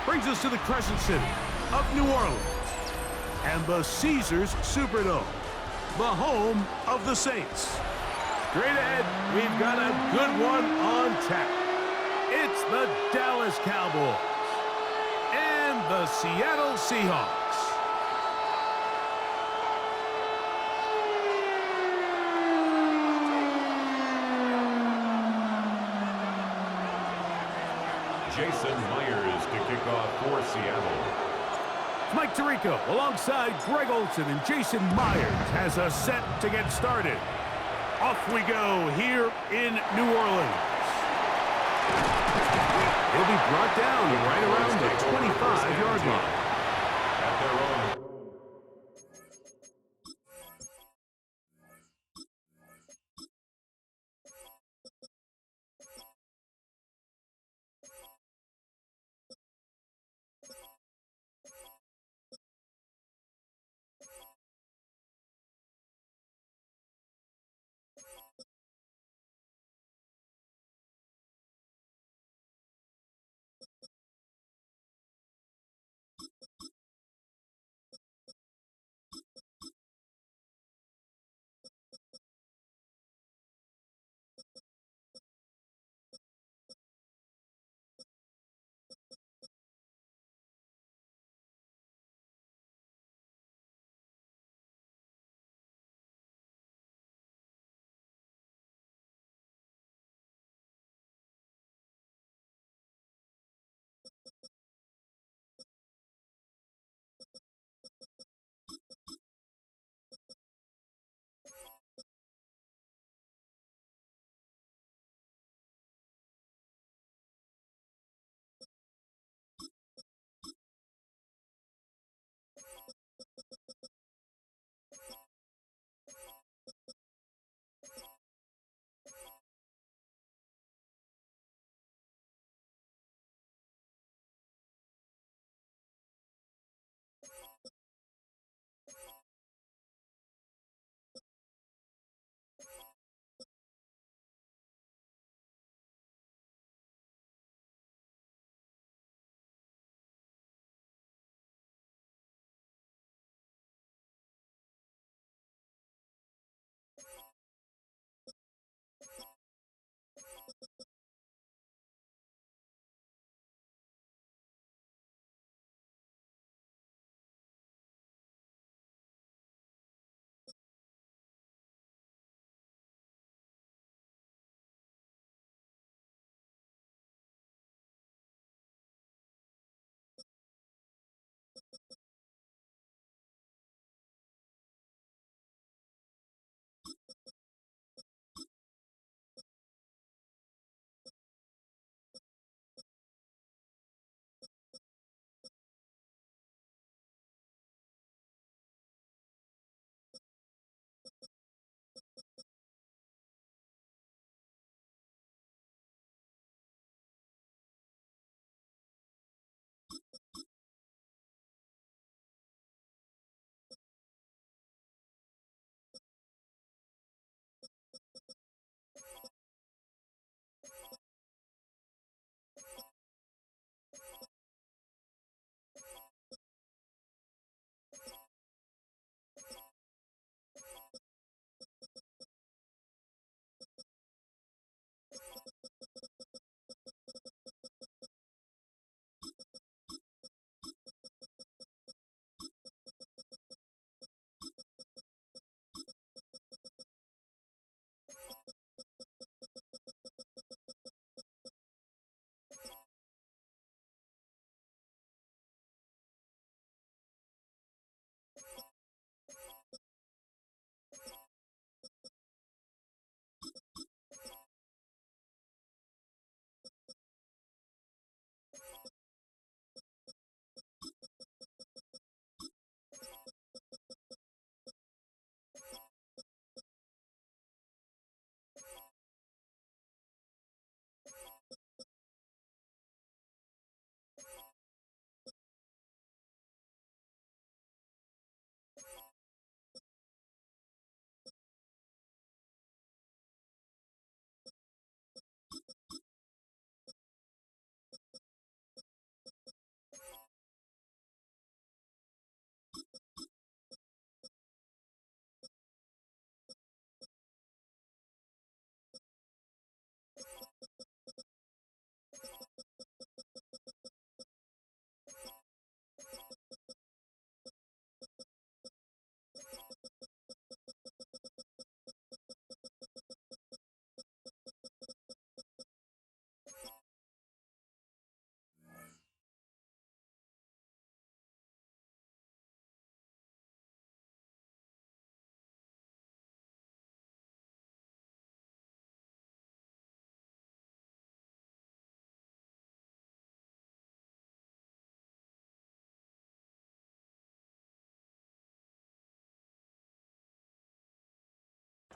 brings us to the Crescent City of New Orleans and the Caesars Superdome, the home of the Saints. Straight ahead, we've got a good one on tap. It's the Dallas Cowboys and the Seattle Seahawks. Jason Myers to kick off for Seattle. Mike Tirico alongside Greg Olson, and Jason Myers has us set to get started. Off we go here in New Orleans. He'll be brought down right around the 25-yard line. At their own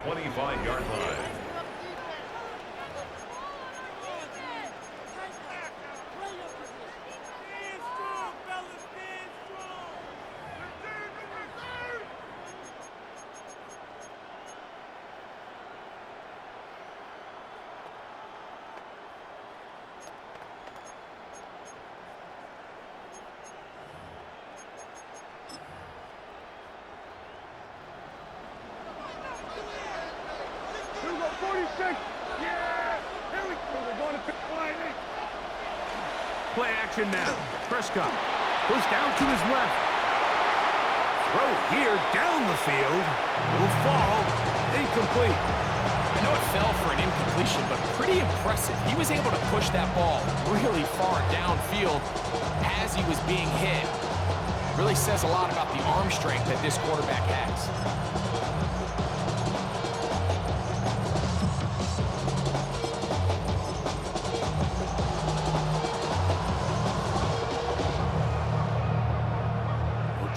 25-yard line. Play action now. Prescott goes down to his left. Throw here down the field. Will fall. Incomplete. I know it fell for an incompletion, but pretty impressive. He was able to push that ball really far downfield as he was being hit. Really says a lot about the arm strength that this quarterback has.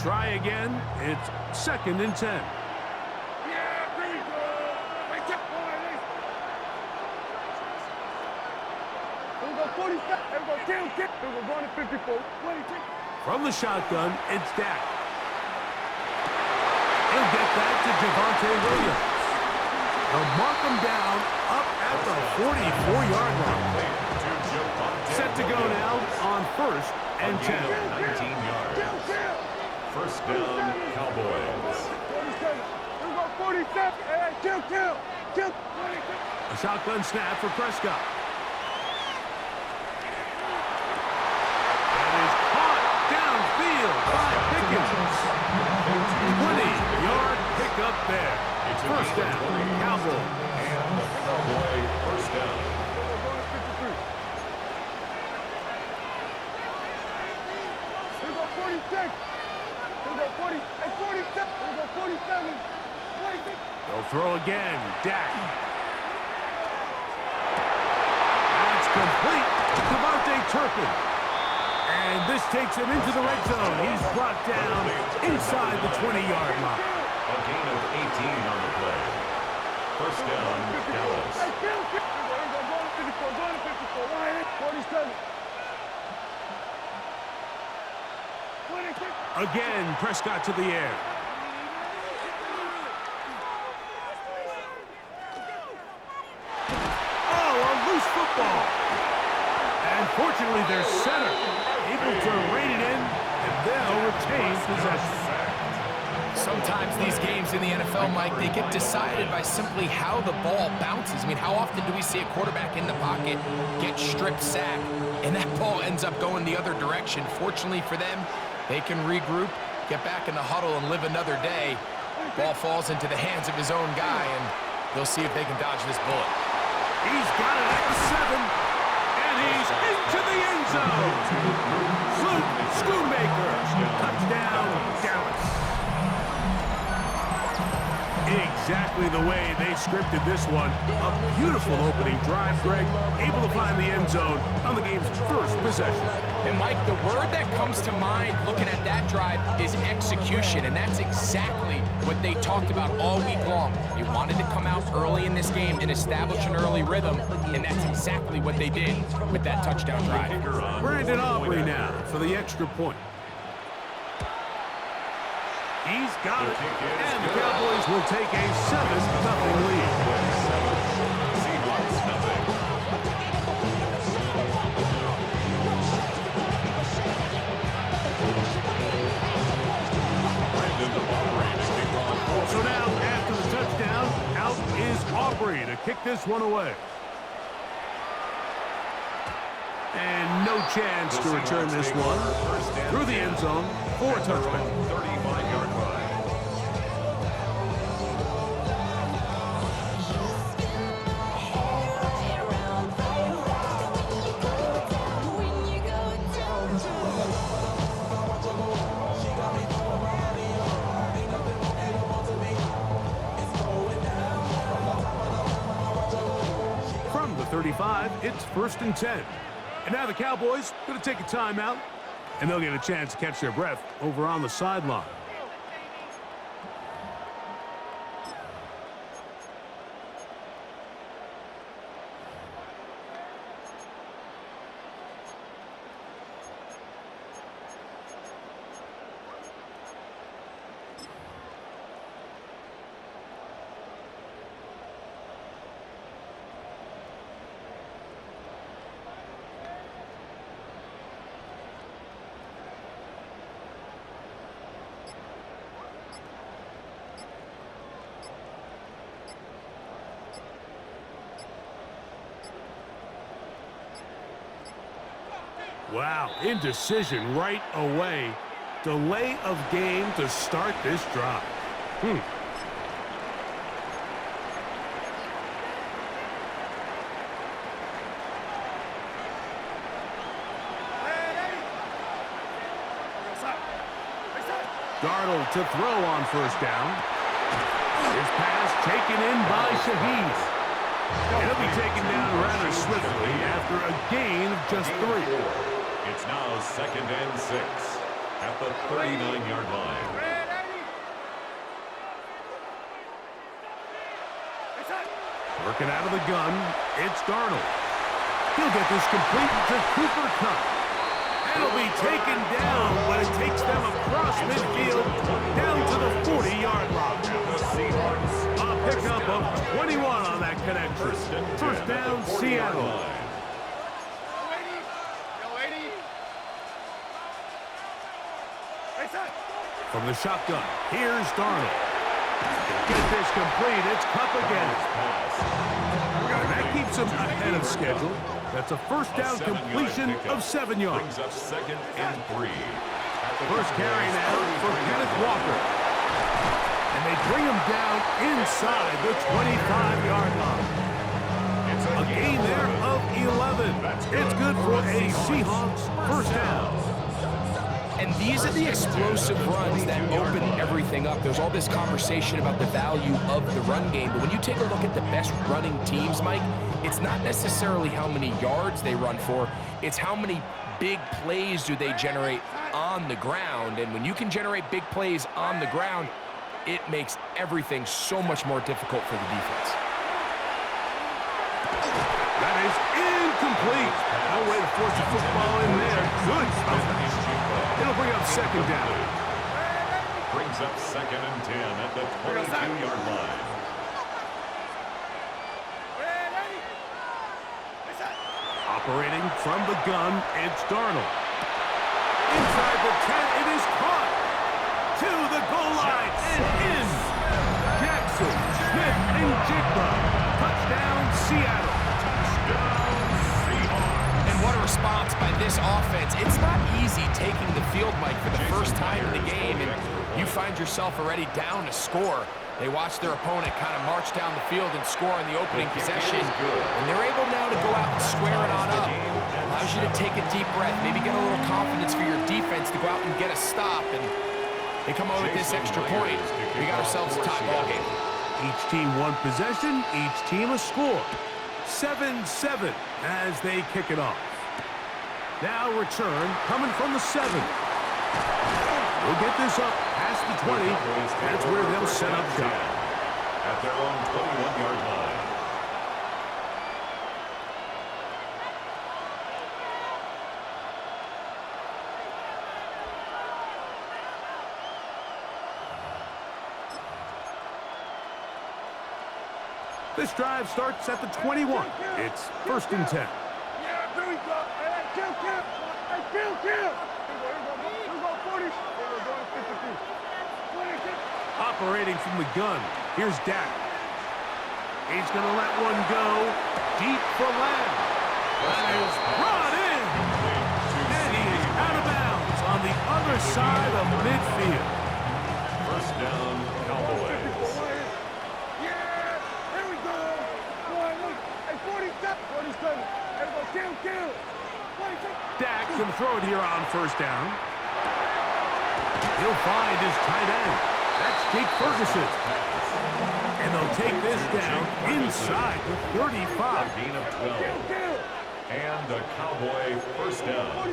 Try again. It's 2nd and 10. From the shotgun, it's Dak. He'll get that to Javonte Williams. They'll mark him down up at the 44-yard line. Set to go now on 1st and 10. 19 yards. First down, Cowboys. A shotgun snap for Prescott. That is caught downfield by Pickens. 20-yard pickup there. First down, Cowboys. And the Cowboy first down. They'll throw again. Dak. That's complete. Devontae Turpin. And this takes him into the red zone. He's brought down inside the 20-yard line. A gain of 18 on the play. First down, Dallas. Again, Prescott to the air. Oh, a loose football. And fortunately, their center able to rein it in, and they'll retain possession. Sometimes these games in the NFL, Mike, they get decided by simply how the ball bounces. I mean, how often do we see a quarterback in the pocket get strip sacked, and that ball ends up going the other direction? Fortunately for them, they can regroup, get back in the huddle, and live another day. Ball falls into the hands of his own guy, and they'll see if they can dodge this bullet. He's got it at the 7, and he's into the end zone. Luke Schoonmaker, touchdown, Dallas. Exactly the way they scripted this one. A beautiful opening drive, Greg. Able to find the end zone on the game's first possession. And Mike, the word that comes to mind looking at that drive is execution, and that's exactly what they talked about all week long. They wanted to come out early in this game and establish an early rhythm, and that's exactly what they did with that touchdown drive. Brandon Aubrey now for the extra point. He's got it, and the Cowboys will take a 7-0 lead. Seahawks, nothing. So now, after the touchdown, out is Aubrey to kick this one away. And no chance to return this one through the end zone for a touchback. 35-yard line. From the 35, it's 1st and 10. And now the Cowboys going to take a timeout, and they'll get a chance to catch their breath over on the sideline. Wow, indecision right away. Delay of game to start this drive. Darnold to throw on first down. His pass taken in by Shaheed. He'll be taken down rather swiftly after a gain of just 3. It's now 2nd and 6 at the 39-yard line. Working out of the gun, it's Darnold. He'll get this complete to Cooper Kupp. And it'll be taken down, but it takes them across midfield down to the 40-yard line. A pickup of 21 on that connection. First down, Seattle. From the shotgun, here's Darnold. Get this complete, it's Kupp again. And that keeps him ahead of schedule. That's a first down completion of 7 yards. Brings up 2nd and 3. First carry now for Kenneth Walker. And they bring him down inside the 25-yard line. A gain there of 11. It's good for a Seahawks first down. And these are the explosive runs that open everything up. There's all this conversation about the value of the run game, but when you take a look at the best running teams, Mike, it's not necessarily how many yards they run for, it's how many big plays do they generate on the ground. And when you can generate big plays on the ground, it makes everything so much more difficult for the defense. That is incomplete. No way to force the football in there. Good coverage. It'll bring up 2nd down. Brings up 2nd and 10 at the 22-yard line. Operating from the gun, it's Darnold. Inside the 10, it is caught. To the goal line and in. Jackson, Smith, and Jigba. Touchdown, Seattle. And what a response by this offense. It's not easy taking the field, Mike, for the first time in the game, and you find yourself already down to score. They watch their opponent kind of march down the field and score in the opening possession, and they're able now to go out and square it on up. Allows you to take a deep breath, maybe get a little confidence for your defense to go out and get a stop, and they come out with this extra point. We got ourselves a tie ball game. Each team one possession, each team a score. 7-7 as they kick it off. Now return coming from the 7. We'll get this up past the 20. That's where they'll set up shop. At their own 21-yard line. This drive starts at the 21. It's 1st and 10. Operating from the gun, here's Dak. He's going to let one go deep for Lamb. That is brought in. And he is out of bounds on the other side of midfield. First down, Cowboys. Dak can throw it here on first down. He'll find his tight end. That's Jake Ferguson. And they'll take this down inside the 35. Gain of 12. And the Cowboy first down.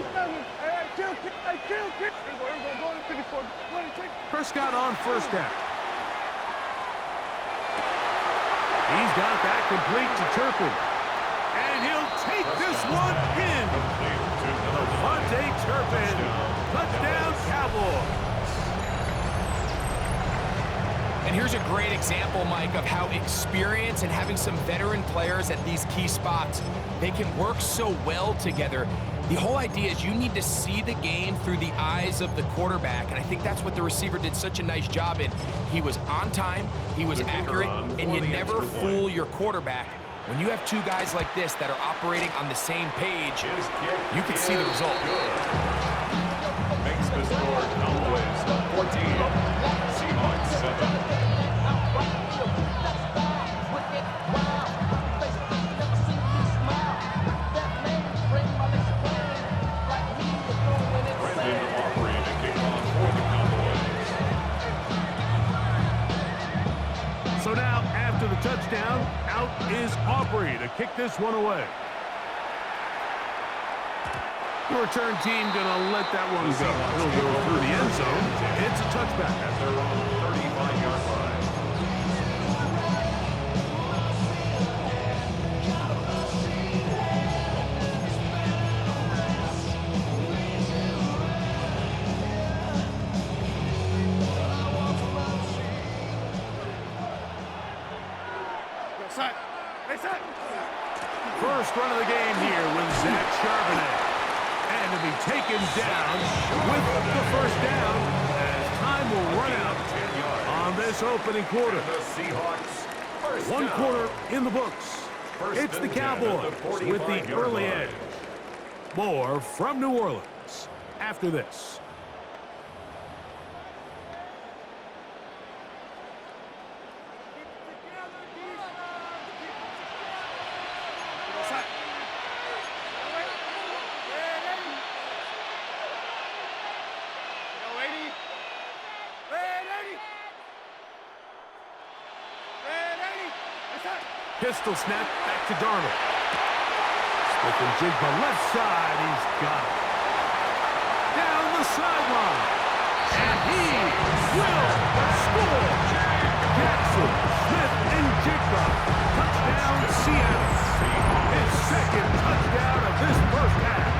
Prescott on first down. He's got that complete to Turpin. And he'll take this one in. Devontae Turpin. Touchdown, Cowboys. And here's a great example, Mike, of how experience and having some veteran players at these key spots, they can work so well together. The whole idea is you need to see the game through the eyes of the quarterback, and I think that's what the receiver did such a nice job in. He was on time, he was accurate, and you never fool your quarterback. When you have two guys like this that are operating on the same page, you can see the result. Makes the score Cowboys 14, Seahawks 7. So now, after the touchdown, out is Aubrey to kick this one away. The return team gonna let that one go. He'll go through the end zone. It's a touchback. At their own 35-yard line. First run of the game here with Zach Charbonnet. And to be taken down with the first down as time will run out on this opening quarter. One quarter in the books. It's the Cowboys with the early edge. More from New Orleans after this. Pistol snap back to Darnold. Smith and Jigba left side. He's got it. Down the sideline. And he will score. Jackson, Smith, and Jigba. Touchdown, Seattle. His second touchdown of this first half.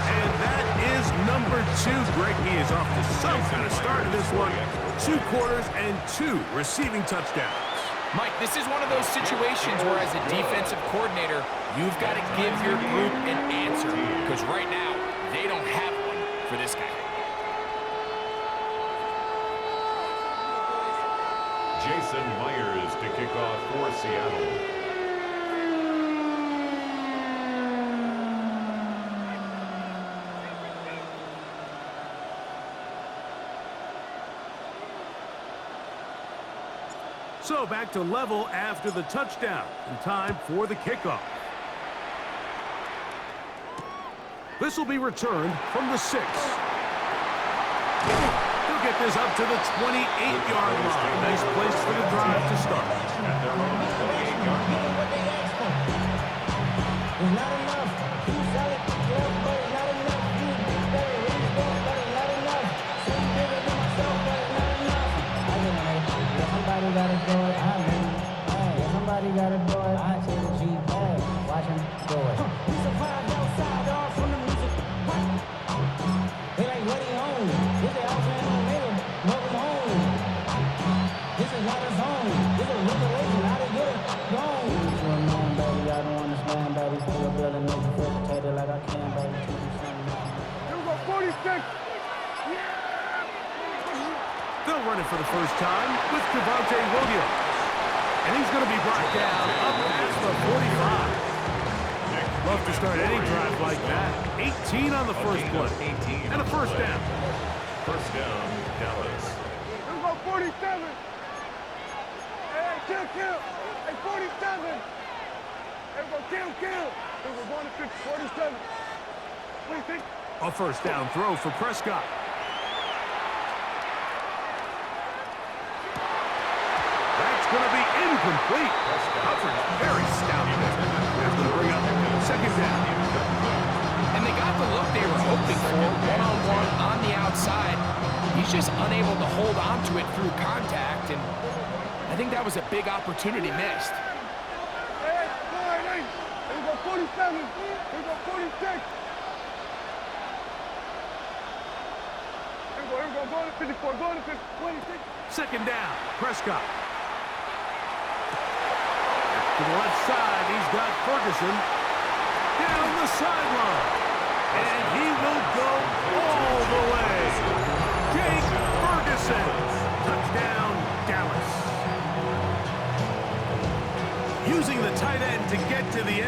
And that is number 2. Greg, he is off to some kind of start in this one. 2 quarters and 2 receiving touchdowns. Mike, this is one of those situations where as a defensive coordinator, you've got to give your group an answer. Because right now, they don't have one for this guy. Jason Myers to kick off for Seattle. So back to level after the touchdown. And time for the kickoff. This will be returned from the 6. He'll get this up to the 28-yard line. Nice place for the drive to start. At their own 28-yard line. Somebody gotta do it, I mean, hey, somebody gotta do it, I say the G, hey, watch him do it. He's a vibe outside, all from the music. They like, what he own? This is all fan on nigga, welcome home. This is not his home, this is a revelation, how to get it gone. You should have known, baby, I don't understand, baby, for your building, make you facilitated like I can, baby, teach you something. Here we go, 46. They'll run it for the first time with Javonte Williams. And he's going to be brought down up past the 45. Love to start any drive like that. 18 on the first play. And a first down. First down, Dallas. Here we go, 47. Hey, kill. Hey, 47. Here we go, kill. Here we go, 47. What do you think? A first down throw for Prescott. Going to be incomplete. Coverage very stout. Have to bring up second down. And they got the look they were hoping for, one-on-one on the outside. He's just unable to hold on to it through contact, and I think that was a big opportunity missed. Hey, here we go 47. Here we go 46. Here we go, going to 54, going to 26. Second down, Prescott. To the left side, he's got Ferguson down the sideline. And he will go all the way. Jake Ferguson. Touchdown, Dallas.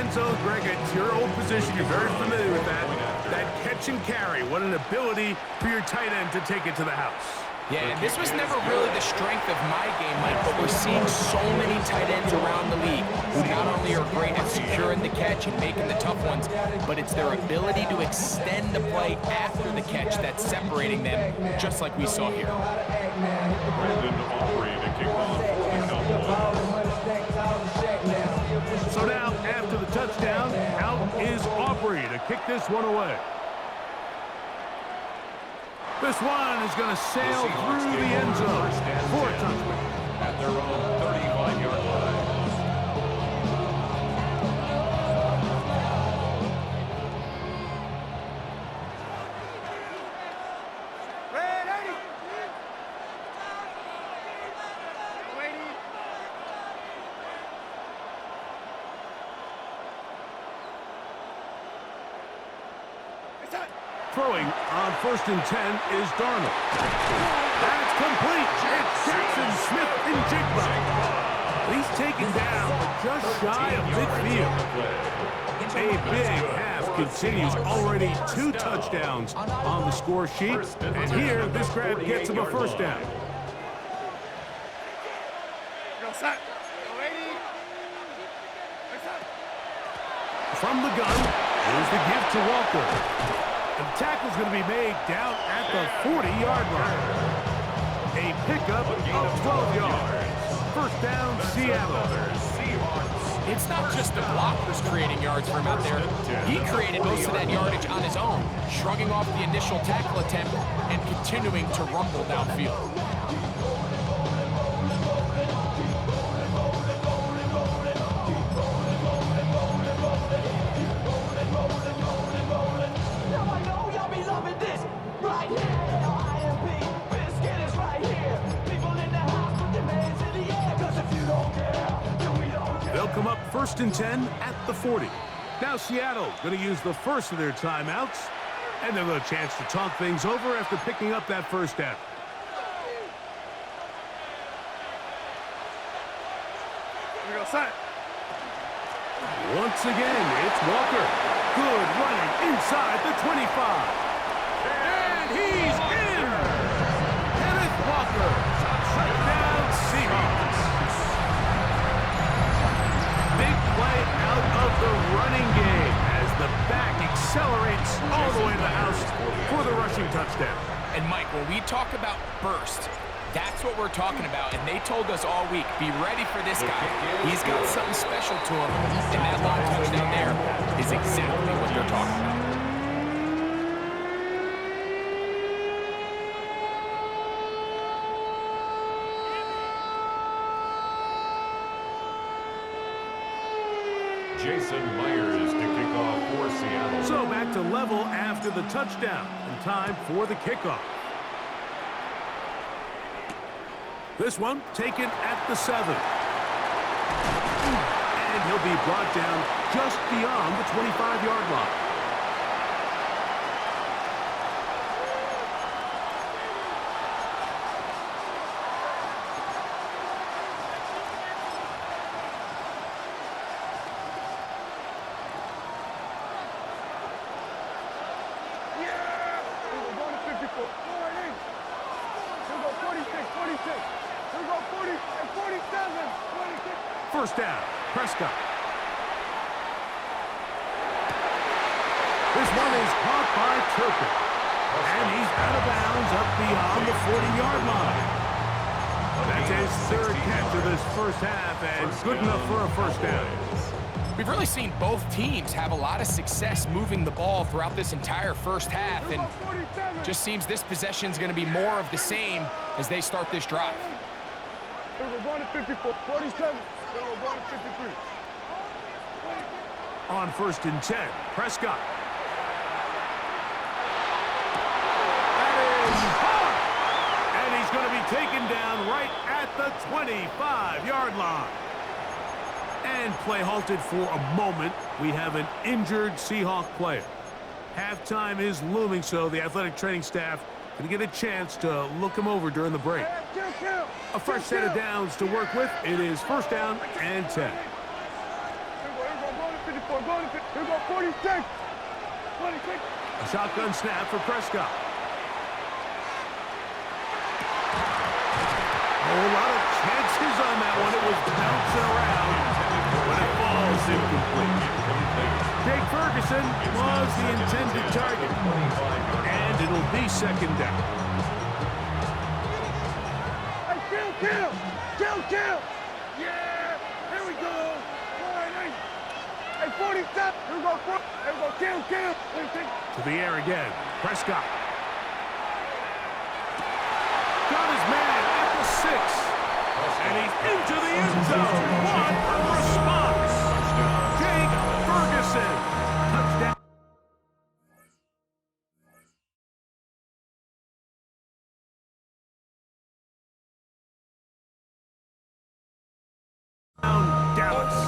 end zone, Greg, it's your old position. You're very familiar with that. That catch and carry. What an ability for your tight end to take it to the house. Yeah, and this was never really the strength of my game, Mike, but we're seeing so many tight ends around the league who not only are great at securing the catch and making the tough ones, but it's their ability to extend the play after the catch that's separating them, just like we saw here. Brandon Aubrey to kick off for the Cowboys. So now, after the touchdown, out is Aubrey to kick this one away. This one is going to sail through the end zone for a touchdown. At their own 35-yard line. Throwing on 1st and 10 is Darnold. That's complete. It's Jackson Smith-Njigba. He's taken down just shy of midfield. A big half continues. Already 2 touchdowns on the score sheet. And here, this grab gets him a first down. From the gun, here's the give to Walker. The tackle's going to be made down at the 40-yard line. A pickup of 12 yards. First down, Seattle. It's not just the blockers creating yards for him out there. He created most of that yardage on his own, shrugging off the initial tackle attempt and continuing to rumble downfield. They'll come up 1st and 10 at the 40. Now Seattle going to use the first of their timeouts, and they'll have a chance to talk things over after picking up that first down. Once again, it's Walker. Good running inside the 25. And he's in! Kenneth Walker. Touchdown Seahawks. Big play out of the running game as the back accelerates all the way to the house for the rushing touchdown. And Mike, when we talk about burst, that's what we're talking about, and they told us all week, be ready for this guy. He's got something special to him, and that long touchdown there is exactly what they're talking about. Jason Myers to kick off for Seattle. So back to level after the touchdown, and time for the kickoff. This one taken at the 7. And he'll be brought down just beyond the 25-yard line. First down, Prescott. This one is caught by Turpin. And he's out of bounds up beyond the 40-yard line. That's his 3rd catch of this first half, and good enough for a first down. We've really seen both teams have a lot of success moving the ball throughout this entire first half, and just seems this possession is going to be more of the same as they start this drive. 47, 53. On 1st and 10, Prescott. That is hard! And he's going to be taken down right at the 25-yard line. And play halted for a moment. We have an injured Seahawk player. Halftime is looming, so the athletic training staff going to get a chance to look him over during the break. A fresh set of downs to work with. It is 1st down and 10. going to, here go 46. 46. A shotgun snap for Prescott. A whole lot of chances on that one. It was bouncing around, but it falls incomplete. Jake Ferguson was the intended target, and it'll be second down. Hey, kill. Yeah, here we go. All right, hey, 47. Here we go, kill. 46. To the air again. Prescott. Got his man at the 6. And he's into the end zone. What a response. Jake Ferguson. Touchdown. Dallas.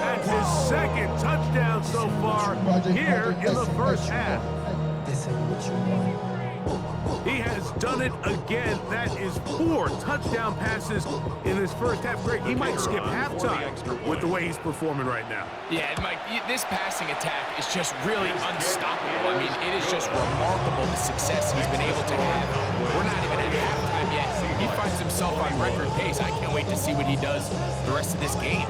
That's his second touchdown so far here in the first half. He has done it again. That is 4 touchdown passes in his first half. Greg, he might skip halftime with the way he's performing right now. Yeah, Mike, this passing attack is just really unstoppable. I mean, it is just remarkable the success he's been able to have. We're not even at halftime yet. He finds himself on record pace. I can't wait to see what he does the rest of this game.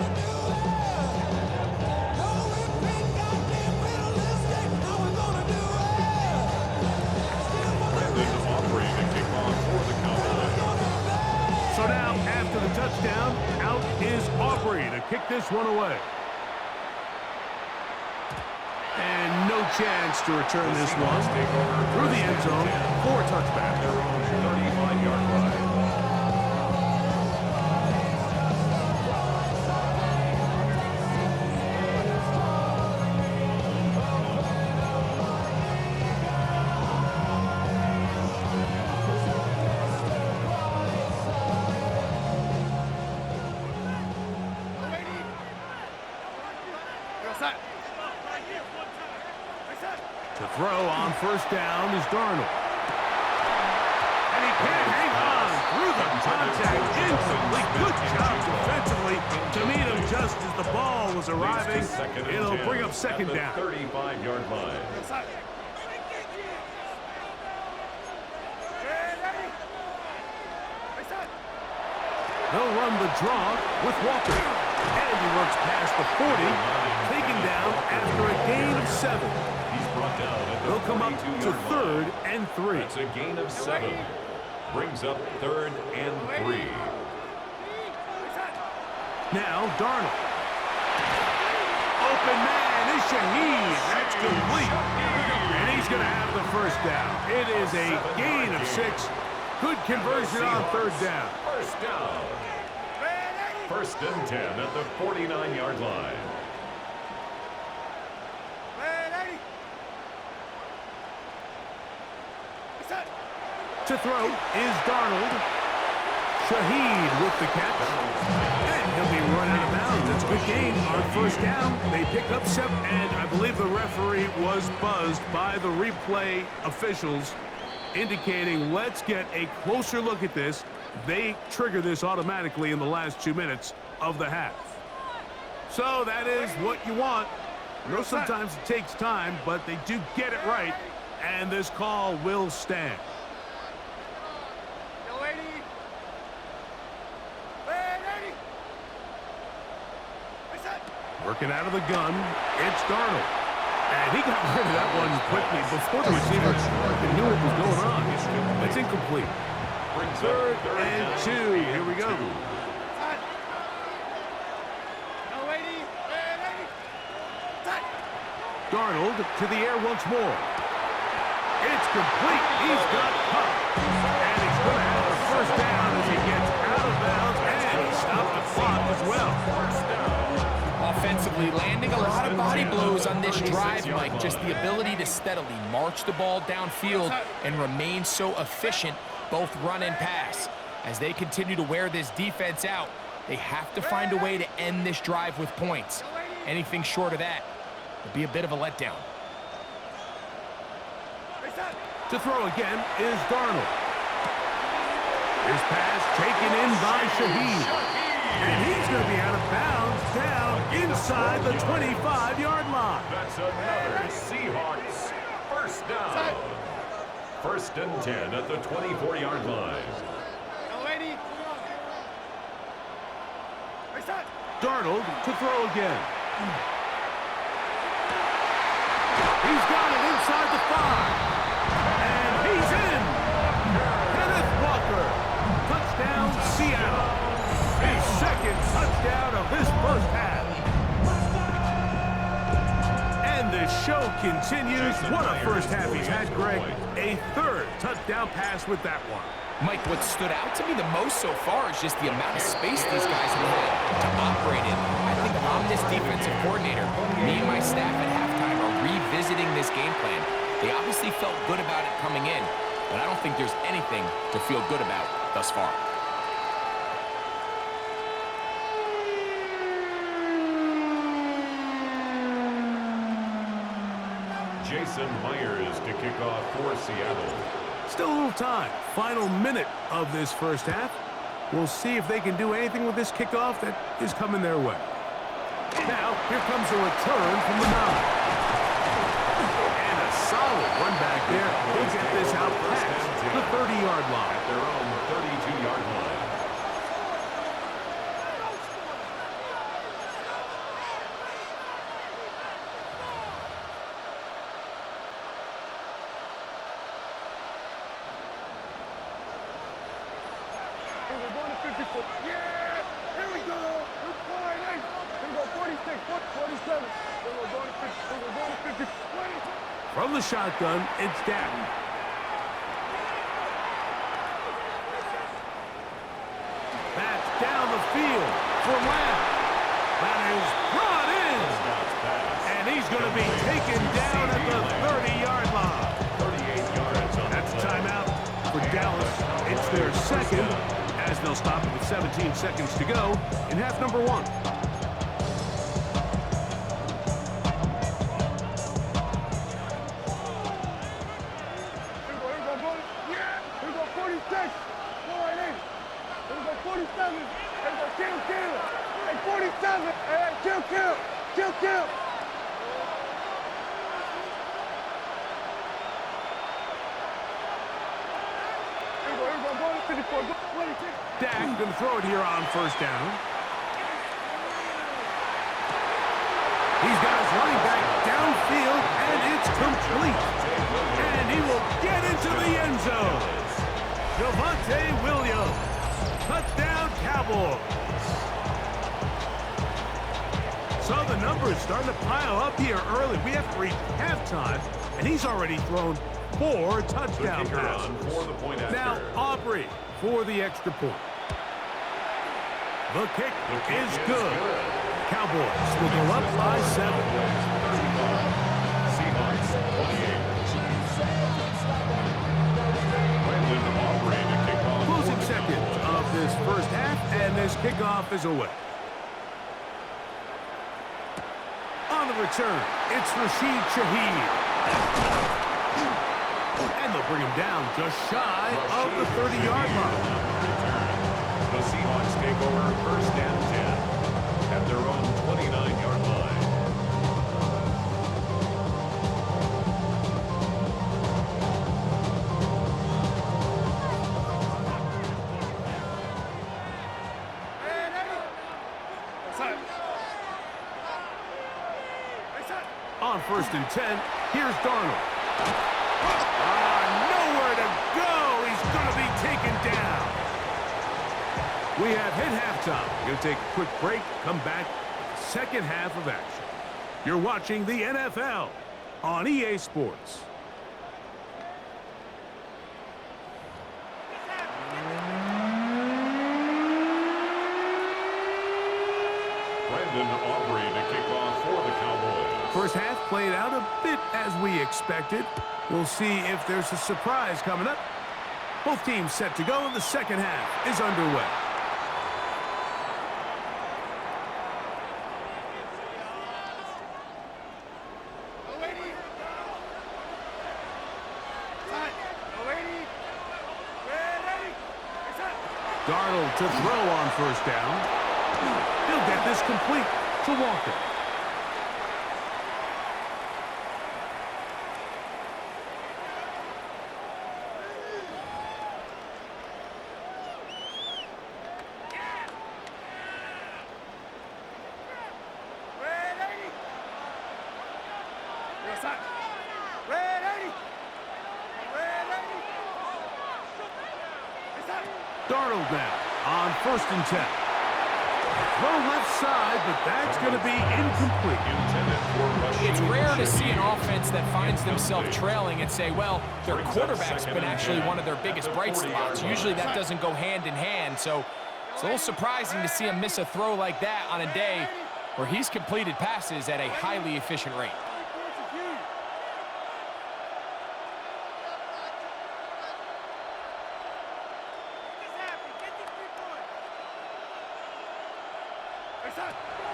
So now, after the touchdown, out is Aubrey to kick this one away. And no chance to return this one through the end zone for a touchback. Their own 35-yard line. To throw on first down is Darnold. And he can't hang on through the contact instantly. Good job defensively to meet him just as the ball was arriving. It'll bring up second down. 35-yard line. They'll run the draw with Walker. And he works past the 40, taken down after a gain of 7. He's brought down at the They'll come up to 3rd and 3. It's a gain of 7. Brings up 3rd and 3. Now Darnold. Open man is Shaheed. That's complete. And he's going to have the first down. It is a gain of 6. Good conversion on 3rd down. First down. 1st and 10 at the 49-yard line. To throw is Darnold. Shaheed with the catch. And he'll be run out of bounds. That's a good gain on 1st down. They pick up 7, and I believe the referee was buzzed by the replay officials, indicating let's get a closer look at this. They trigger this automatically in the last 2 minutes of the half. So that is what you want. I know sometimes it takes time, but they do get it right, and this call will stand. Working out of the gun, it's Darnold. And he got rid of that one quickly before the receiver knew what was going on. It's incomplete. 3rd and 2. Here we go. Darnold to the air once more. It's complete. He's got Cup. And he's going to have the first down as he gets out of bounds. And he stopped the clock as well. Offensively, landing a lot of body blows on this drive, Mike. Just the ability to steadily march the ball downfield and remain so efficient, both run and pass. As they continue to wear this defense out, they have to find a way to end this drive with points. Anything short of that would be a bit of a letdown. To throw again is Darnold. His pass taken in by Shaheed. And he's going to be out of bounds down inside the 25-yard line. That's another Seahawks first down. First and 10 at the 24-yard line. Darnold to throw again. He's got it inside the 5. And he's in. Kenneth Walker. Touchdown, Seattle. His second touchdown of this first half. And the show continues. What a first half he's had, Greg. A third touchdown pass with that one. Mike, what stood out to me the most so far is just the amount of space these guys have had to operate in. I think if I'm this defensive coordinator, me and my staff at halftime are revisiting this game plan. They obviously felt good about it coming in, but I don't think there's anything to feel good about thus far. Jason Myers to kick off for Seattle. Still a little time. Final minute of this first half. We'll see if they can do anything with this kickoff that is coming their way. Now, here comes a return from the 9. And a solid run back there. He'll get this out past the 30-yard line. At their own 32-yard line. Yeah! Here we go! We're flying in! Here we go, 46, 47. Here we go, 50, here we go, 50, 20. From the shotgun, it's down. That's down the field for Lamb. That is brought in. And he's going to be taken down at the 30-yard line. 38 yards on That's a timeout for Dallas. It's their second, as they'll stop it with 17 seconds to go in half number 1. Here we go, yeah! Here we go, 46, flying in. Here we go, 47. Here we go, kill. Hey, 47. Hey, kill. Here we go, 54, 26. Dak going to throw it here on first down. He's got his running back downfield, and it's complete. And he will get into the end zone. Javonte Williams. Touchdown, Cowboys. So the numbers starting to pile up here early. We have to reach halftime, and he's already thrown 4 touchdown passes. For the point after. Now, Aubrey for the extra point. The kick is good. Cowboys will go up by 7. Seahawks 28. Brandon Aubrey to kick off. Closing seconds of this first half, and this kickoff is away. On the return, it's Rashid Shaheed. And they'll bring him down just shy of the 30-yard line. The Seahawks take over first and 10 at their own 29-yard line. On first and 10, here's Darnold. Nowhere to go. He's going to be taken down. We have hit halftime. Going to take a quick break, come back, second half of action. You're watching the NFL on EA Sports. Brandon Aubrey to kick off for the Cowboys. First half played out a bit as we expected. We'll see if there's a surprise coming up. Both teams set to go, and the second half is underway. Darnold to throw on first down. He'll get this complete to Walker. Darnold now on 1st and 10. Throw left side, but that's going to be incomplete. It's rare to see an offense that finds themselves trailing and say, well, their quarterback's been actually one of their biggest bright spots. Usually that doesn't go hand in hand, so it's a little surprising to see him miss a throw like that on a day where he's completed passes at a highly efficient rate.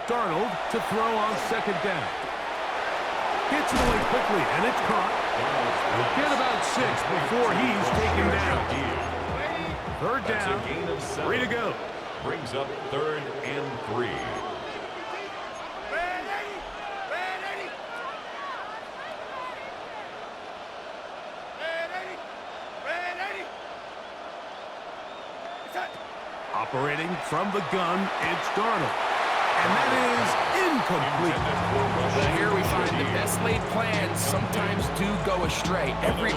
Darnold to throw on 2nd down. Gets it away quickly, and it's caught. He'll get about 6 before he's taken down. 3rd down, 3 to go. Brings up 3rd and 3. Operating from the gun, it's Darnold. And that is incomplete. Well, here we find the best laid plans sometimes do go astray. Every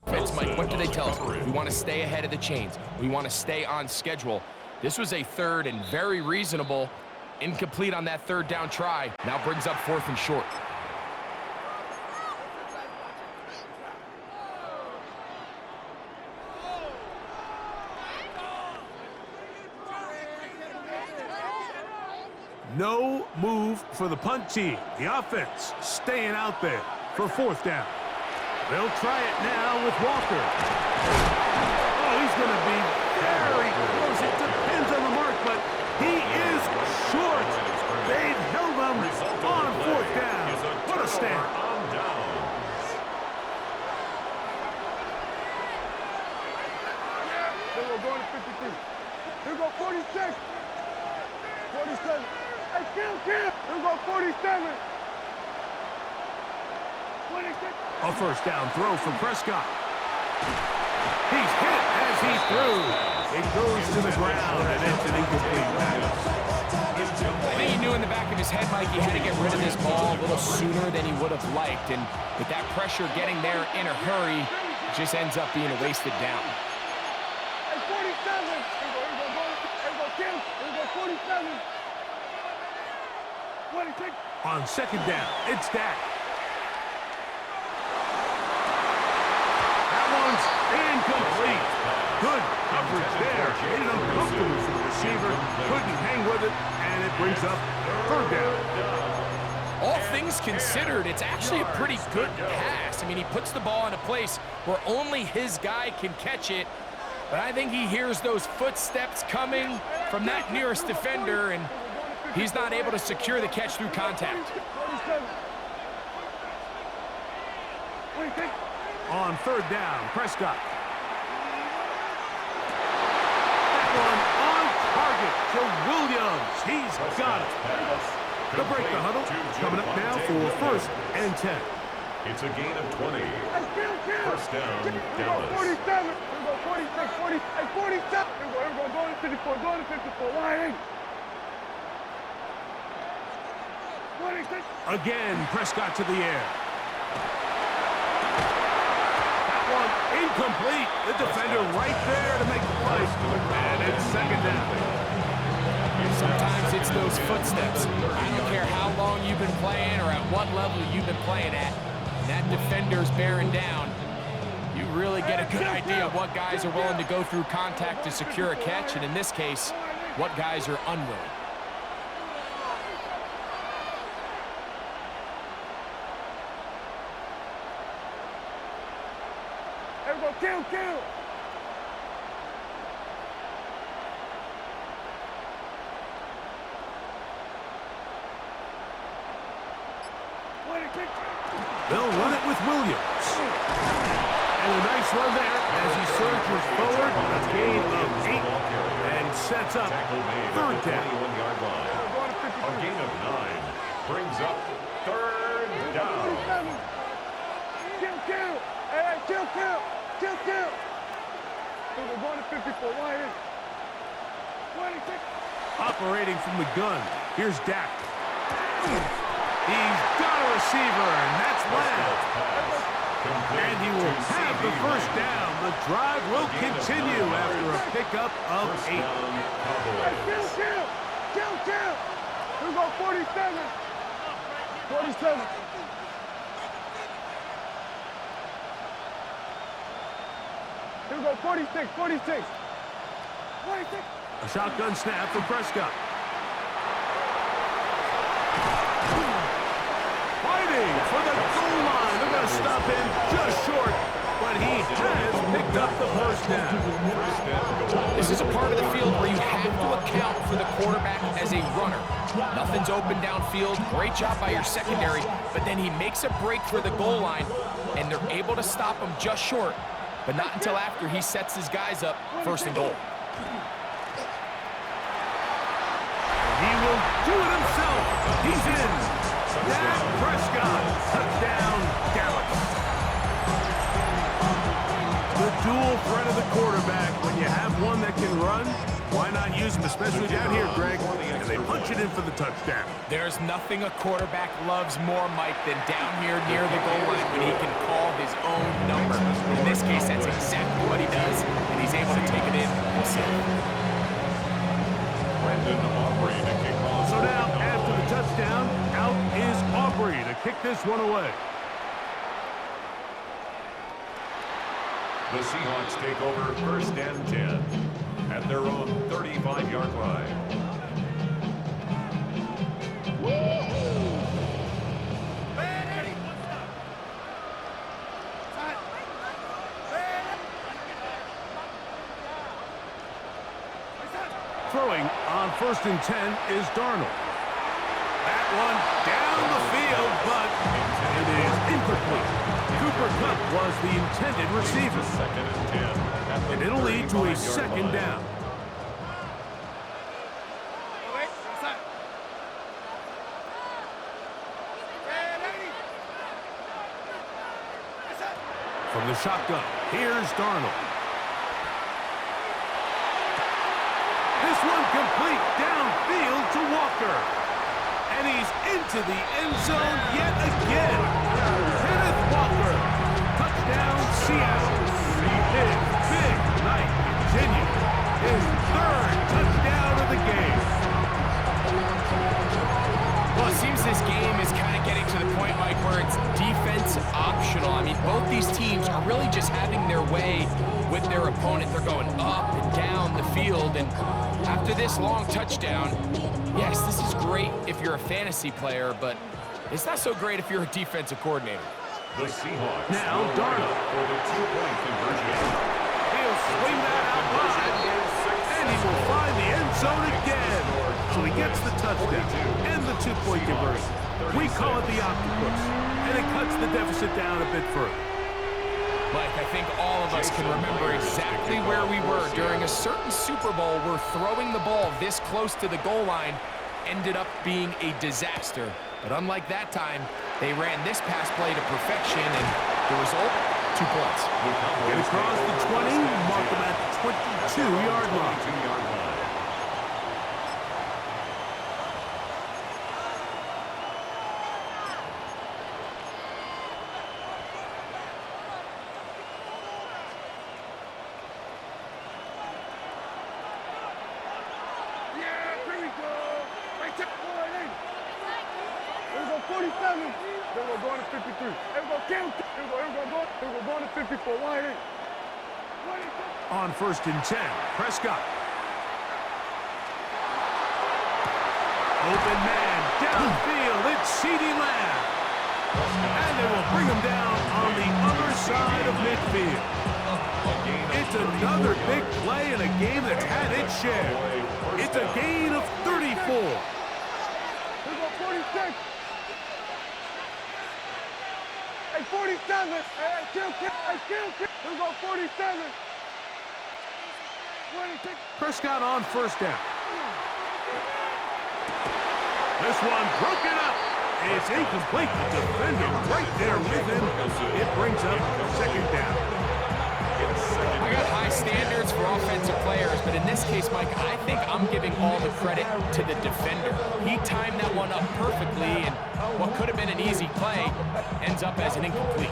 offense, Mike, what do they tell us? We want to stay ahead of the chains. We want to stay on schedule. This was a 3rd and very reasonable. Incomplete on that 3rd down try. Now brings up 4th and short. No move for the punt team. The offense staying out there for 4th down. They'll try it now with Walker. Oh, he's going to be very close. It depends on the mark, but he is short. They've held him on 4th down. What a stand. Here we go, going to 53. Here we go, 46. 47. Hey, kill. Here we go, 47. 26. A 1st down throw for Prescott. He's hit as he threw. It goes to the ground, and it's an incomplete pass. I think he knew in the back of his head, Mike, he had to get rid of this ball a little sooner than he would have liked. And with that pressure getting there in a hurry, it just ends up being a wasted down. Hey, 47. Here we go, Kim. Here we go, 47. 26. On 2nd down, it's Dak. That one's incomplete. Good coverage there. Made it uncomfortable for the receiver. Couldn't hang with it, and it brings up 3rd down. All things considered, it's actually a pretty good pass. I mean, he puts the ball in a place where only his guy can catch it. But I think he hears those footsteps coming from that nearest defender, and he's not able to secure the catch through contact. 26. On 3rd down, Prescott. That one on target to Williams. He's got it. They'll break the huddle. Coming up now for 1st and 10. It's a gain of 20. Hey, kill. 1st down, Here we go, Dallas. 47. Here we go, 46, 40. Hey, 47. Here we go, going to 54, going to 54. Line 8. 26. Again, Prescott to the air. That one incomplete. The defender right there to make the play. And it's 2nd down. Sometimes it's those footsteps. I don't care how long you've been playing or at what level you've been playing at. That defender's bearing down. You really get a good idea of what guys are willing to go through contact to secure a catch, and in this case, what guys are unwilling. Here we go, kill. They'll run it with Williams. And a nice run there as he surges forward, a gain of 8, and sets up third down. A gain of 9 brings up third down. Kill. Hey, kill. We're going to 54. Wide in. 26. Operating from the gun, here's Dak. He's got a receiver, and that's Lamb. And he will have the first down. The drive will continue after a pickup of 8. Kill. We go 47. 47. Here we go, 46. A shotgun snap for Prescott. Fighting for the goal line. They're going to stop him just short, but he has picked up the first down. This is a part of the field where you have to account for the quarterback as a runner. Nothing's open downfield. Great job by your secondary, but then he makes a break for the goal line, and they're able to stop him just short, but not until after he sets his guys up first and goal. He will do it himself. He's in. Dak Prescott. Touchdown, Dallas. The dual threat of the quarterback. When you have one that can run, why not use him, especially down here, Greg? And they punch it in for the touchdown. There's nothing a quarterback loves more, Mike, than down here near the goal line when he can call his own number. In this case, that's exactly what he does, and he's able to take it in and save. So now, after the touchdown, out is Aubrey to kick this one away. The Seahawks take over first and 10 at their own 35-yard line. Throwing on first and 10 is Darnold. That one down the field, but it is incomplete. Cooper Kupp was the intended receiver. Second and 10. And it'll lead to a second down. From the shotgun, here's Darnold. This one complete downfield to Walker. And he's into the end zone yet again. Kenneth Walker. Touchdown, Seattle. His big night continues. His third touchdown of the game. Well, it seems this game is kind of getting to the point, Mike, where it's defense optional. I mean, both these teams are really just having their way with their opponent. They're going up and down the field, and after this long touchdown, yes, this is great if you're a fantasy player, but it's not so great if you're a defensive coordinator. The Seahawks now Darnold for the 2-point conversion. He'll swing that out wide, and he will find the end zone again. So he gets the touchdown and the 2-point conversion. We call it the octopus, and it cuts the deficit down a bit further. Mike, I think all of us can remember exactly where we were during a certain Super Bowl where throwing the ball this close to the goal line ended up being a disaster. But unlike that time, they ran this pass play to perfection, and the result, 2 points. Get across the 20, mark them at the 22-yard line. On first and 10, Prescott. Open man, downfield, it's CeeDee Lamb. And they will bring him down on the other side of midfield. It's another big play in a game that's had its share. It's a gain of 34. Hey, 47. Hey, kill. Hey, kill. Here we go, 47. Prescott on first down. This one broken up. It's incomplete. The defender right there with him. It brings up second down. I got high standards for offensive players, but in this case, Mike, I think I'm giving all the credit to the defender. He timed that one up perfectly, and what could have been an easy play ends up as an incomplete.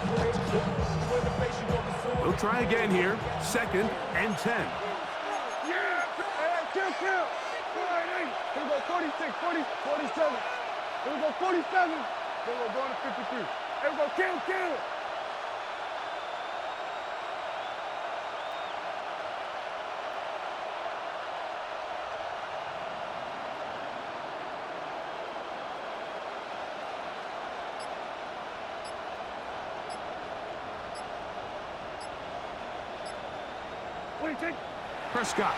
We'll try again here. Second and 10. Yeah! Hey, kill. Here we go, 46, 40, 47. Here we go, 47. Then we're going to 53. Here we go, kill. What do you think? Prescott.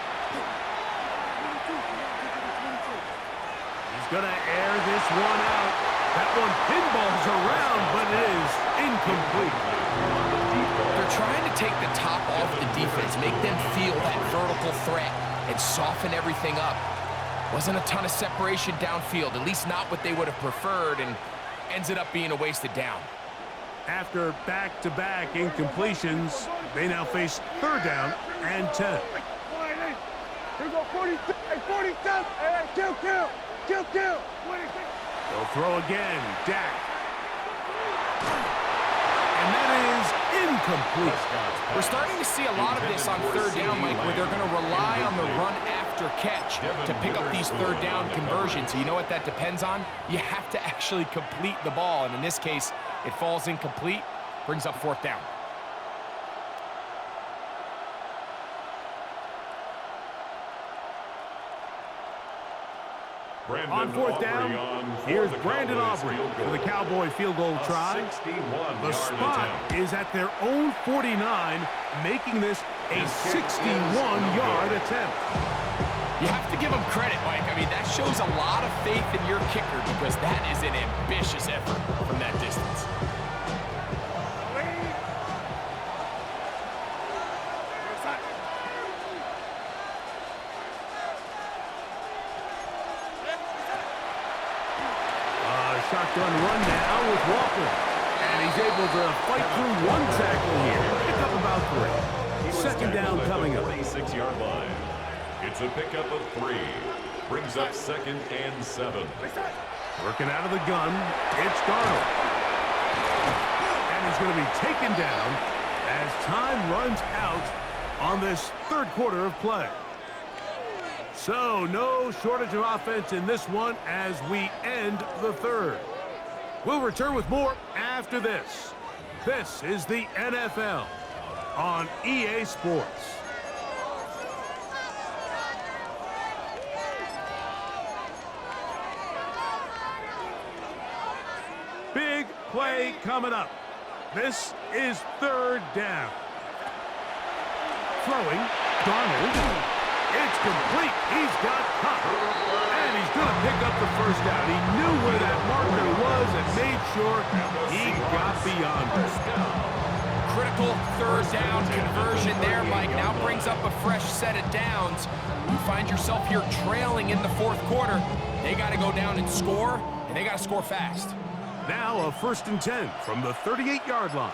He's going to air this one out. That one pinballs around, but it is incomplete. They're trying to take the top off the defense, make them feel that vertical threat, and soften everything up. Wasn't a ton of separation downfield, at least not what they would have preferred, and ends it up being a wasted down. After back-to-back incompletions, they now face third down and 10. Here we go, 46, hey, 47. Hey, kill. What do you think? They'll throw again. Dak. And that is incomplete. We're starting to see a lot of this on third down, Mike, where they're going to rely on the run after catch to pick up these third down conversions. So you know what that depends on? You have to actually complete the ball, and in this case, it falls incomplete, brings up fourth down. On fourth down, here's Brandon Aubrey for the Cowboy field goal try. The spot is at their own 49, making this a 61-yard attempt. You have to give them credit, Mike. I mean, that shows a lot of faith in your kicker because that is an ambitious effort from that distance. Shotgun run now with Walker. And he's able to fight through one tackle here. Pick up about 3. Second down coming up. 36-yard line. It's a pickup of 3. Brings up second and 7. Working out of the gun, it's Darnold. And he's going to be taken down as time runs out on this third quarter of play. So, no shortage of offense in this one as we end the third. We'll return with more after this. This is the NFL on EA Sports. Big play coming up. This is third down. Throwing, Darnold. It's complete. He's got caught. And he's going to pick up the first down. He knew where that marker was and made sure he got beyond it. Critical third down conversion there, Mike. Now brings up a fresh set of downs. You find yourself here trailing in the fourth quarter. They got to go down and score, and they got to score fast. Now a first and 10 from the 38-yard line.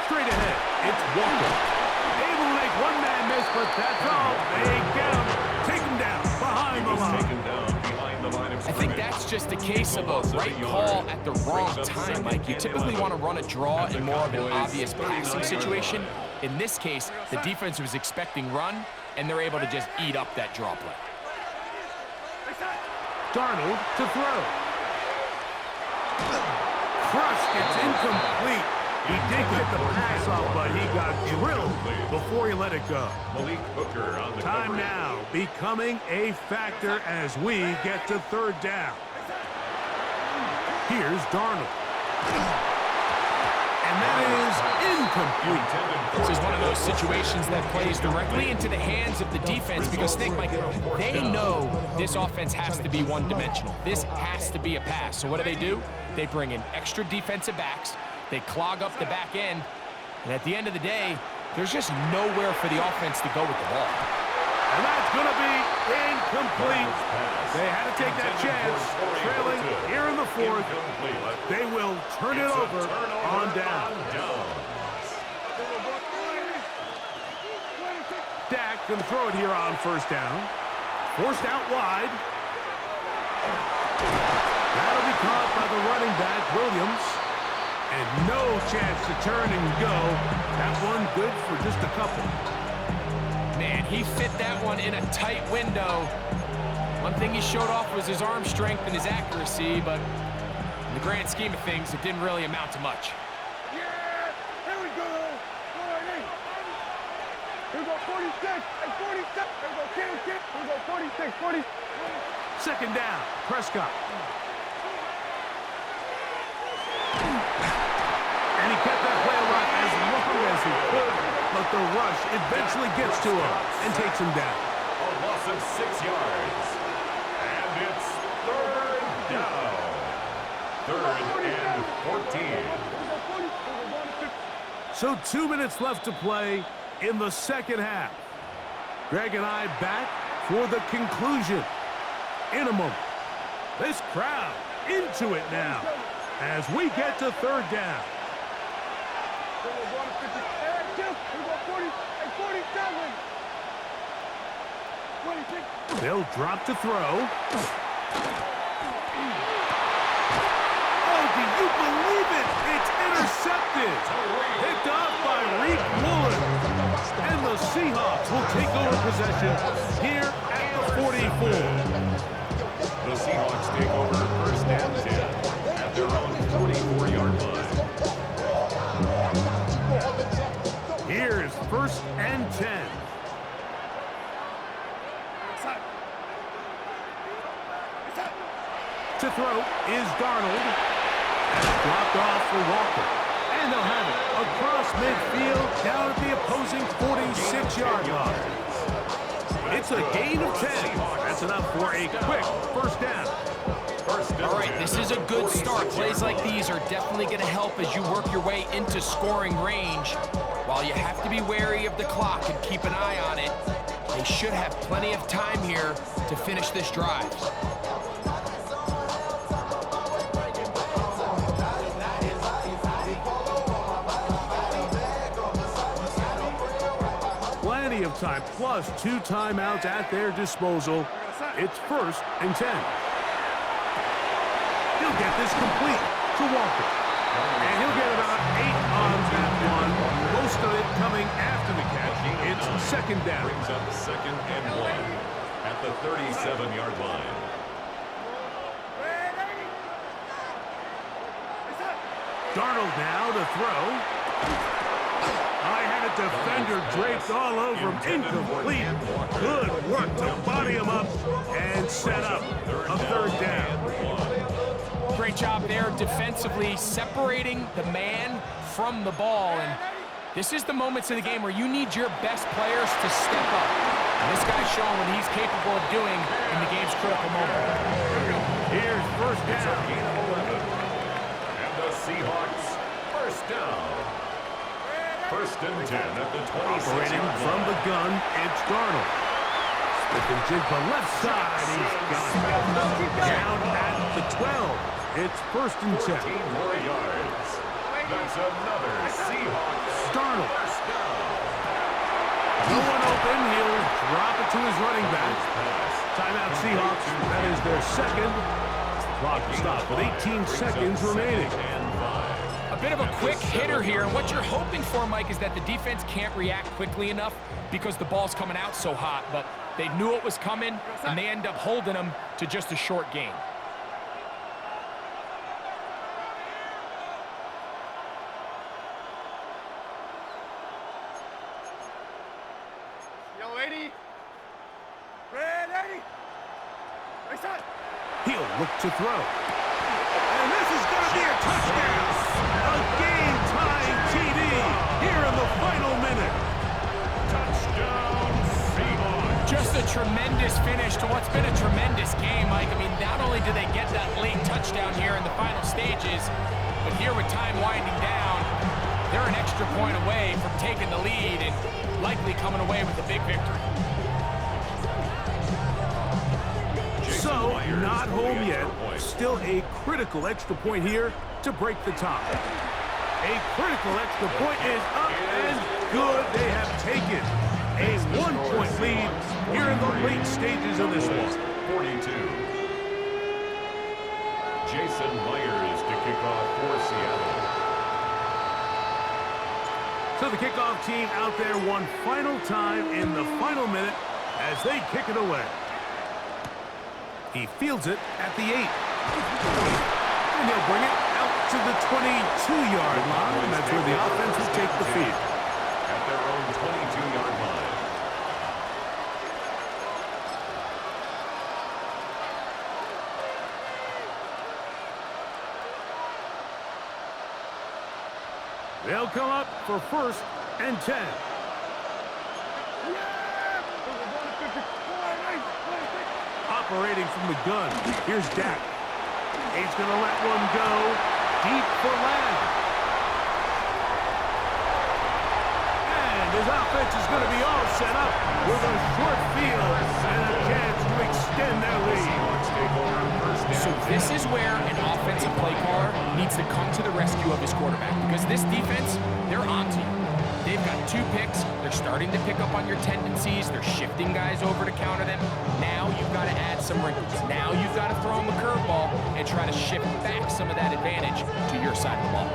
Straight ahead, it's Walker. Able to make one man miss, but that's all. They get him. Take him down behind the line. I think that's just a case of a right call at the wrong time, Mike. You typically want to run a draw in more of an obvious passing situation. In this case, the defense was expecting run, and they're able to just eat up that draw play. Darnold to throw. Crushed. It's incomplete. He did get the pass off, but he got drilled before he let it go. Malik Hooker on the Time coverage. now becoming a factor as we get to third down. Here's Darnold. And that is incomplete. This is one of those situations that plays directly into the hands of the defense because think, Mike, they know this offense has to be one-dimensional. This has to be a pass. So what do? They bring in extra defensive backs. They clog up the back end. And at the end of the day, there's just nowhere for the offense to go with the ball. And that's going to be incomplete. They had to take that chance, trailing here in the fourth. They will turn it over on down. Dak going to throw it here on first down. Forced out wide. That'll be caught by the running back, Williams. And no chance to turn and go. That one good for just a couple. Man, he fit that one in a tight window. One thing he showed off was his arm strength and his accuracy, but in the grand scheme of things, it didn't really amount to much. Yeah, here we go. Here we go, 46, and 47. Here we go, Here we go, 46, 40. Second down, Prescott. And he kept that play alive as long as he could, but the rush eventually gets to him and takes him down. A loss of 6 yards. And it's third down. Third and 14. So 2 minutes left to play in the second half. Greg and I back for the conclusion in a moment. This crowd into it now as we get to third down. They'll drop to throw. Oh, do you believe it? It's intercepted. Picked off by Reek Woolen. And the Seahawks will take over possession here at the 44. The Seahawks take over first and 10 at their own 44-yard line. Here's first and 10. To throw is Darnold. And dropped off for Walker. And they'll have it across midfield down at the opposing 46-yard line. It's a gain of 10. That's enough for a quick first down. All right, this is a good start. Plays like these are definitely going to help as you work your way into scoring range. While you have to be wary of the clock and keep an eye on it, they should have plenty of time here to finish this drive. Plenty of time, plus 2 timeouts at their disposal. It's first and 10. He'll get this complete to Walker. And he'll get about 8 on that one. Most of it coming after the catch. It's second down. Brings up second and 1 at the 37-yard line. Darnold now to throw. I had a defender draped all over him. Incomplete. Good work to body him up and set up a third down. Great job there defensively, separating the man from the ball. And this is the moments in the game where you need your best players to step up. And this guy's showing what he's capable of doing in the game's critical moment. Here's first down. And the Seahawks first down. First and 10 at the 26. Operating from the gun, it's Darnold. Split and jig the left side. He's got it. Down at the 12. It's first and 10. 14 more yards. That's another Seahawks Darnold. first down. No one open. He'll drop it to his running back. Timeout Seahawks. That is their second. Clock will stop with 18 seconds remaining. A bit of a quick hitter here. And what you're hoping for, Mike, is that the defense can't react quickly enough because the ball's coming out so hot. But they knew it was coming, and they end up holding them to just a short gain. Yo, 80. Red 80. Right side. He'll look to throw. And this is going to be a touchdown. A game-tying here in the final minute. Touchdown, Seahawks. Just a tremendous finish to what's been a tremendous game, Mike. I mean, not only do they get that late touchdown here in the final stages, but here with time winding down, they're an extra point away from taking the lead and likely coming away with a big victory. So, not home yet. Still a critical extra point here to break the tie. A critical extra point is up and good. They have taken a 1-point lead here in the late stages of this one. 42. Jason Myers to kick off for Seattle. So the kickoff team out there one final time in the final minute as they kick it away. He fields it at the 8. And he'll bring it out to the 22-yard line. And that's where the offense will take the field. At their own 22-yard line. They'll come up for 1st and 10. Operating from the gun, here's Dak. He's going to let one go deep for Lamb. And his offense is going to be all set up with a short field and a chance to extend their lead. So this is where an offensive play caller needs to come to the rescue of his quarterback, because this defense, they're onto you. They've got 2 picks. They're starting to pick up on your tendencies. They're shifting guys over to counter them. Now you've got to add some wrinkles. Now you've got to throw them a curveball and try to shift back some of that advantage to your side of the ball.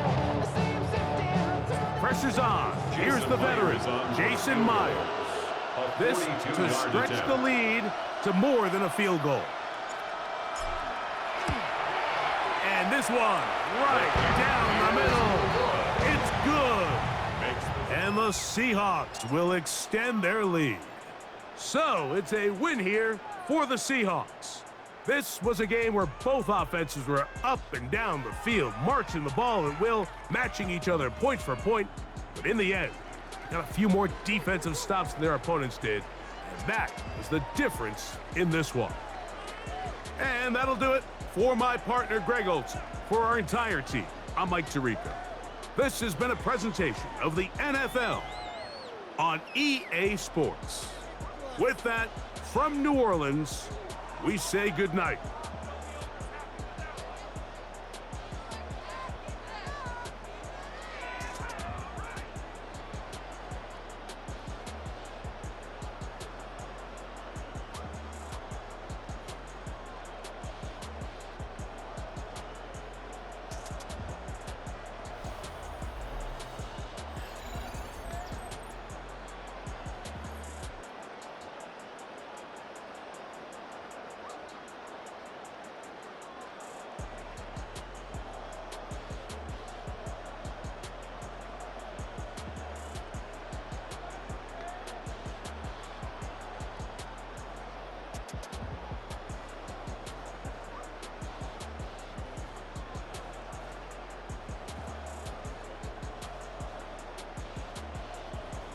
Pressure's on. Here's the veteran, Jason Myers. This to stretch the lead to more than a field goal. And this one right down the middle. It's good. And the Seahawks will extend their lead. So it's a win here for the Seahawks. This was a game where both offenses were up and down the field, marching the ball at will, matching each other point for point. But in the end, they got a few more defensive stops than their opponents did. And that was the difference in this one. And that'll do it for my partner, Greg Olson. For our entire team, I'm Mike Tirico. This has been a presentation of the NFL on EA Sports. With that, from New Orleans, we say goodnight.